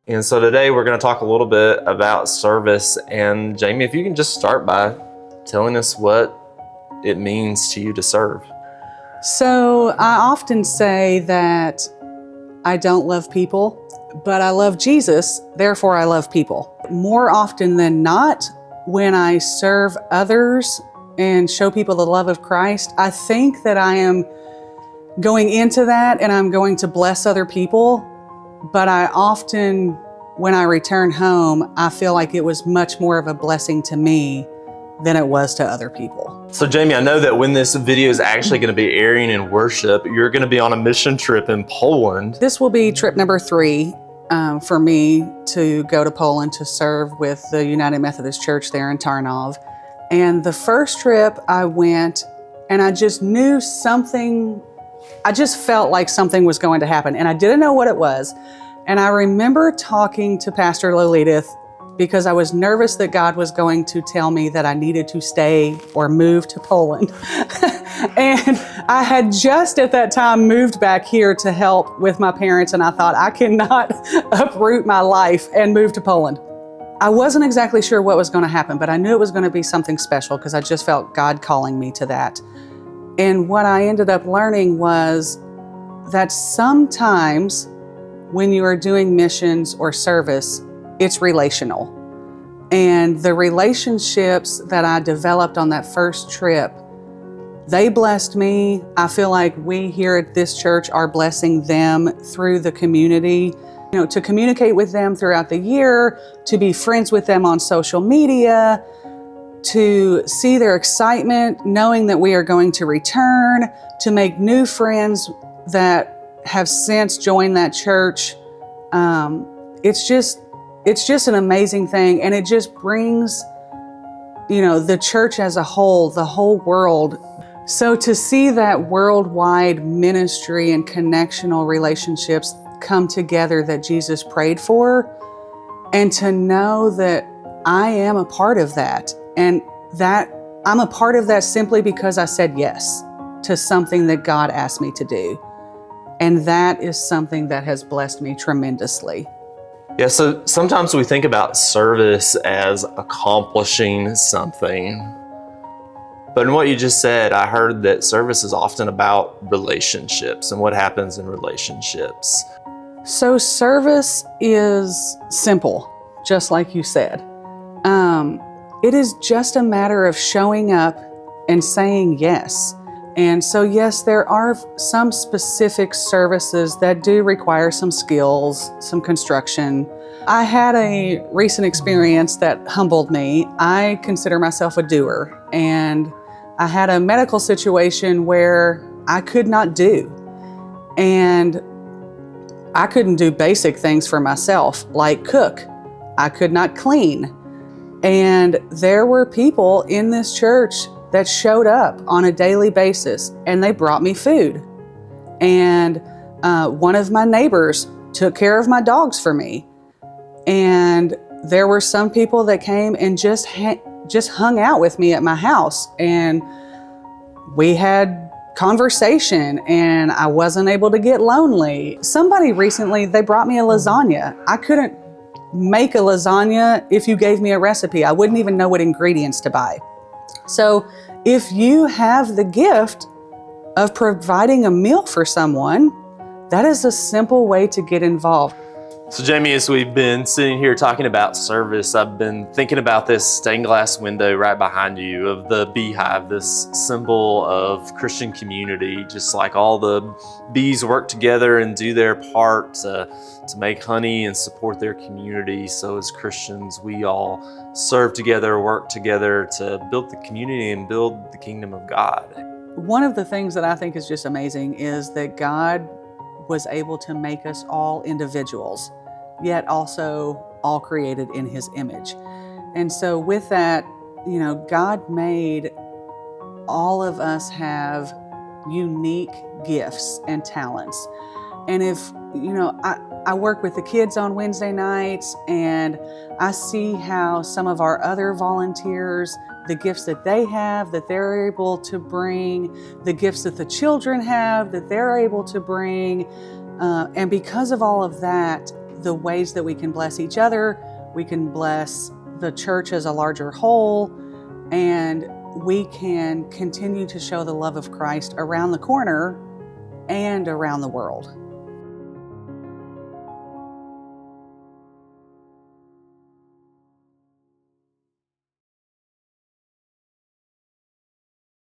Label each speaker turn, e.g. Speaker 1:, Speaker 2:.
Speaker 1: And so today we're going to talk a little bit about service. And Jamie, if you can just start by telling us what it means to you to serve.
Speaker 2: So I often say that I don't love people, but I love Jesus, therefore I love people. More often than not, when I serve others and show people the love of Christ, I think that I am going into that and I'm going to bless other people. But I often, when I return home, I feel like it was much more of a blessing to me than it was to other people.
Speaker 1: So Jamie, I know that when this video is actually going to be airing in worship, you're going to be on a mission trip in Poland.
Speaker 2: This will be trip number 3 for me to go to Poland to serve with the United Methodist Church there in Tarnów. And the first trip I went and I just knew something, I just felt like something was going to happen and I didn't know what it was. And I remember talking to Pastor Lolitith because I was nervous that God was going to tell me that I needed to stay or move to Poland. And I had just at that time moved back here to help with my parents, and I thought, I cannot uproot my life and move to Poland. I wasn't exactly sure what was going to happen, but I knew it was going to be something special because I just felt God calling me to that. And what I ended up learning was that sometimes when you are doing missions or service, it's relational. And the relationships that I developed on that first trip, they blessed me. I feel like we here at this church are blessing them through the community. You know, to communicate with them throughout the year, to be friends with them on social media, to see their excitement, knowing that we are going to return, to make new friends that have since joined that church. It's just an amazing thing, and it just brings, you know, the church as a whole, the whole world. So to see that worldwide ministry and connectional relationships come together that Jesus prayed for, and to know that I am a part of that, and that I'm a part of that simply because I said yes to something that God asked me to do. And that is something that has blessed me tremendously.
Speaker 1: Yeah, so sometimes we think about service as accomplishing something. But in what you just said, I heard that service is often about relationships and what happens in relationships.
Speaker 2: So service is simple, just like you said. It is just a matter of showing up and saying yes. And so yes, there are some specific services that do require some skills, some construction. I had a recent experience that humbled me. I consider myself a doer, and I had a medical situation where I could not do. And I couldn't do basic things for myself, like cook. I could not clean. And there were people in this church that showed up on a daily basis, and they brought me food. And one of my neighbors took care of my dogs for me. And there were some people that came and just hung out with me at my house, and we had conversation, and I wasn't able to get lonely. Somebody recently, they brought me a lasagna. I couldn't make a lasagna if you gave me a recipe. I wouldn't even know what ingredients to buy. So if you have the gift of providing a meal for someone, that is a simple way to get involved.
Speaker 1: So Jamie, as we've been sitting here talking about service, I've been thinking about this stained glass window right behind you of the beehive, this symbol of Christian community, just like all the bees work together and do their part to make honey and support their community. So as Christians, we all serve together, work together to build the community and build the kingdom of God.
Speaker 2: One of the things that I think is just amazing is that God was able to make us all individuals, yet also all created in His image. And so with that, you know, God made all of us have unique gifts and talents. And if, you know, I work with the kids on Wednesday nights, and I see how some of our other volunteers, the gifts that they have, that they're able to bring, the gifts that the children have, that they're able to bring. And because of all of that, the ways that we can bless each other, we can bless the church as a larger whole, and we can continue to show the love of Christ around the corner and around the world.